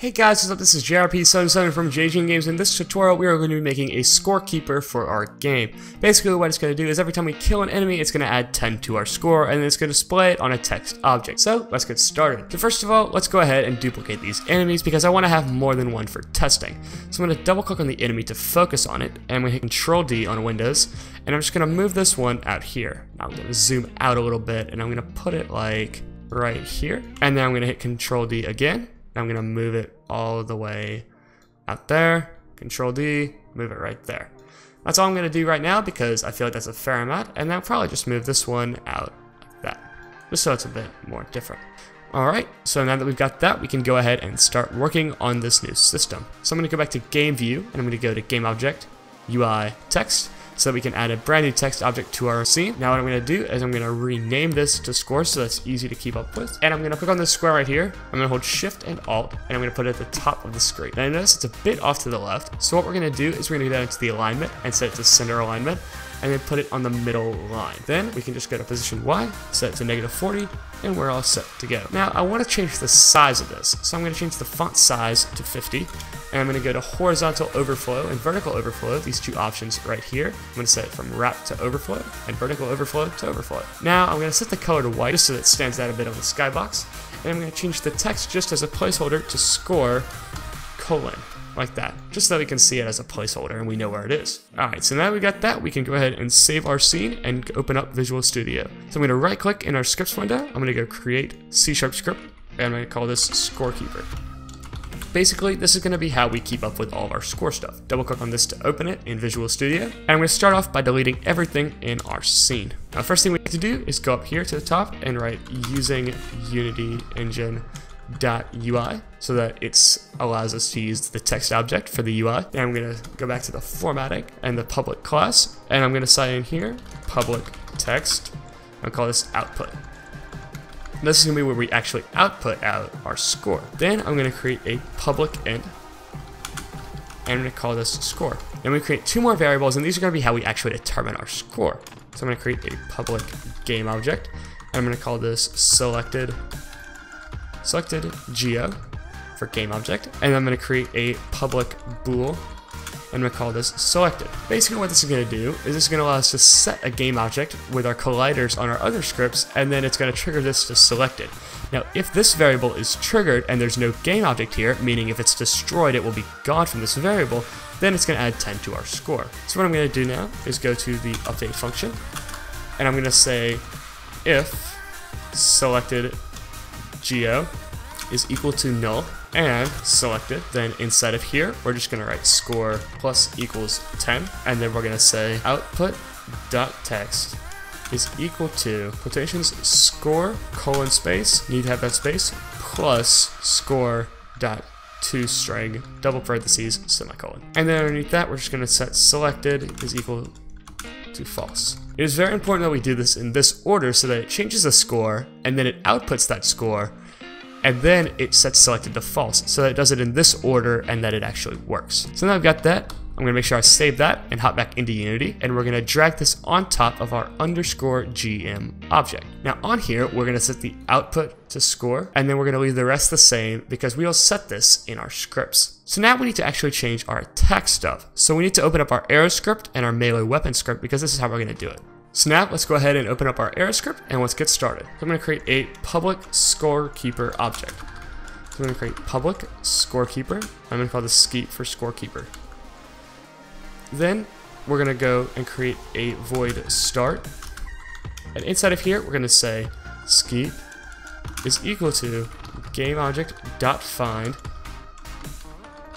Hey guys, what's up? This is JRP77 from JGN Games. In this tutorial, we are going to be making a scorekeeper for our game. Basically, what it's going to do is every time we kill an enemy, it's going to add 10 to our score, and then it's going to display it on a text object. So, let's get started. So first of all, let's go ahead and duplicate these enemies because I want to have more than one for testing. So I'm going to double click on the enemy to focus on it, and I'm going to hit Control D on Windows, and I'm just going to move this one out here. Now I'm going to zoom out a little bit, and I'm going to put it like right here, and then I'm going to hit Control D again. I'm going to move it all the way out there, Control D, move it right there. That's all I'm going to do right now because I feel like that's a fair amount, and I'll probably just move this one out like that, just so it's a bit more different. Alright, so now that we've got that, we can go ahead and start working on this new system. So I'm going to go back to Game View, and I'm going to go to Game Object, UI, Text, so that we can add a brand new text object to our scene. Now what I'm going to do is I'm going to rename this to score so that's easy to keep up with. And I'm going to click on this square right here. I'm going to hold Shift and Alt, and I'm going to put it at the top of the screen. Now notice it's a bit off to the left. So what we're going to do is we're going to go down to the alignment and set it to center alignment, and then put it on the middle line. Then we can just go to position Y, set it to -40, and we're all set to go. Now I want to change the size of this. So I'm going to change the font size to 50. And I'm going to go to horizontal overflow and vertical overflow, these two options right here. I'm going to set it from wrap to overflow and vertical overflow to overflow. Now I'm going to set the color to white just so that it stands out a bit on the skybox. And I'm going to change the text just as a placeholder to score : like that, just so that we can see it as a placeholder and we know where it is. Alright, so now that we got that, we can go ahead and save our scene and open up Visual Studio. So I'm going to right click in our scripts window. I'm going to go create C# script, and I'm going to call this scorekeeper. Basically, this is going to be how we keep up with all of our score stuff. Double click on this to open it in Visual Studio. And I'm going to start off by deleting everything in our scene. Now, first thing we need to do is go up here to the top and write using Unity Engine.UI so that it allows us to use the text object for the UI. And I'm going to go back to the formatting and the public class. And I'm going to sign in here, public text. I'll call this output. This is going to be where we actually output out our score. Then I'm going to create a public int, and I'm going to call this score. Then we create two more variables, and these are going to be how we actually determine our score. So I'm going to create a public game object, and I'm going to call this selected geo for game object, and I'm going to create a public bool, and I'm going to call this selected. Basically what this is going to do is it's going to allow us to set a game object with our colliders on our other scripts, and then it's going to trigger this to selected. Now if this variable is triggered and there's no game object here, meaning if it's destroyed it will be gone from this variable, then it's going to add 10 to our score. So what I'm going to do now is go to the update function, and I'm going to say if selected geo is equal to null and selected, then inside of here we're just going to write score plus equals 10, and then we're going to say output dot text is equal to quotations score : space, need to have that space, plus score dot toString double parentheses semicolon, and then underneath that we're just going to set selected is equal to false. It is very important that we do this in this order so that it changes the score and then it outputs that score, and then it sets selected to false, so that it does it in this order and that it actually works. So now I've got that, I'm going to make sure I save that and hop back into Unity, and we're going to drag this on top of our _gm object. Now on here, we're going to set the output to score, and then we're going to leave the rest the same because we'll set this in our scripts. So now we need to actually change our attack stuff. So we need to open up our arrow script and our melee weapon script because this is how we're going to do it. So now let's go ahead and open up our arrow script and let's get started. I'm going to create a public scorekeeper object. So I'm going to create public scorekeeper. I'm going to call this skeep for scorekeeper. Then we're going to go and create a void start. And inside of here, we're going to say skeep is equal to game object dot find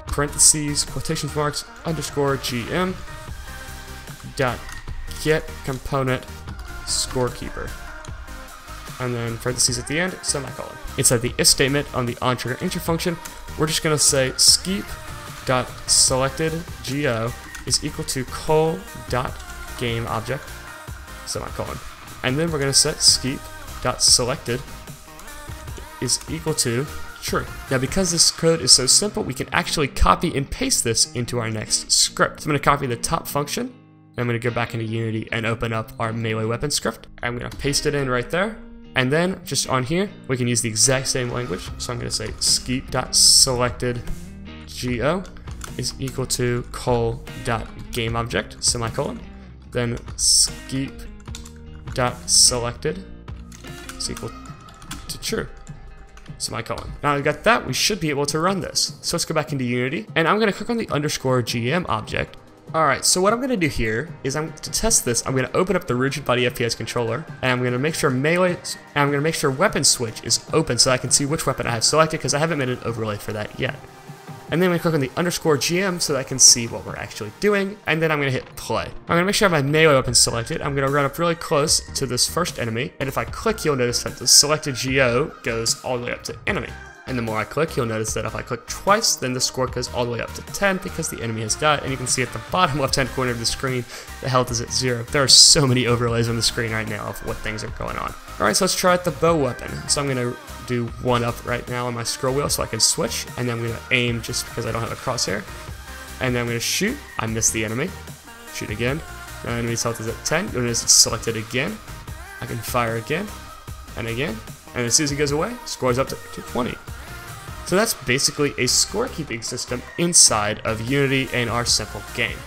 parentheses quotations marks _gm dot get component scorekeeper, and then parentheses at the end, semicolon. Inside the if statement on the onTrigger enter function, we're just going to say skeep dot selected geo is equal to col dot game object, semicolon, and then we're going to set skeep dot selected is equal to true. Now because this code is so simple, we can actually copy and paste this into our next script. So I'm going to copy the top function, I'm going to go back into Unity and open up our melee weapon script. I'm going to paste it in right there. And then just on here, we can use the exact same language. So I'm going to say skeep.selectedGO is equal to col.gameObject, semicolon. Then skeep.selected is equal to true, semicolon. Now we've got that, we should be able to run this. So let's go back into Unity, and I'm going to click on the _GM object. Alright, so what I'm going to do here is to test this, I'm going to open up the Rigid Body FPS controller, and I'm going to make sure weapon switch is open so I can see which weapon I have selected, because I haven't made an overlay for that yet. And then I'm going to click on the _GM so that I can see what we're actually doing, and then I'm going to hit play. I'm going to make sure I have my melee weapon selected. I'm going to run up really close to this first enemy, and if I click, you'll notice that the selected GO goes all the way up to enemy. And the more I click, you'll notice that if I click twice, then the score goes all the way up to 10 because the enemy has died. And you can see at the bottom left-hand corner of the screen, the health is at 0. There are so many overlays on the screen right now of what things are going on. Alright, so let's try out the bow weapon. So I'm going to do 1 up right now on my scroll wheel so I can switch. And then I'm going to aim just because I don't have a crosshair. And then I'm going to shoot. I missed the enemy. Shoot again. Now the enemy's health is at 10. You'll notice it's selected again. I can fire again. And again. And as soon as it goes away, scores up to 20. So that's basically a scorekeeping system inside of Unity and our simple game.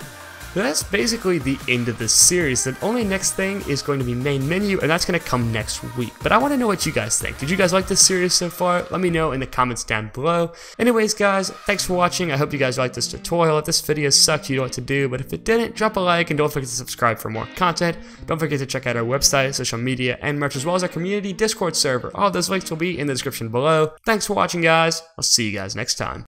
So that's basically the end of this series. The only next thing is going to be main menu, and that's going to come next week. But I want to know what you guys think. Did you guys like this series so far? Let me know in the comments down below. Anyways, guys, thanks for watching. I hope you guys liked this tutorial. If this video sucked, you know what to do. But if it didn't, drop a like, and don't forget to subscribe for more content. Don't forget to check out our website, social media, and merch, as well as our community Discord server. All of those links will be in the description below. Thanks for watching, guys. I'll see you guys next time.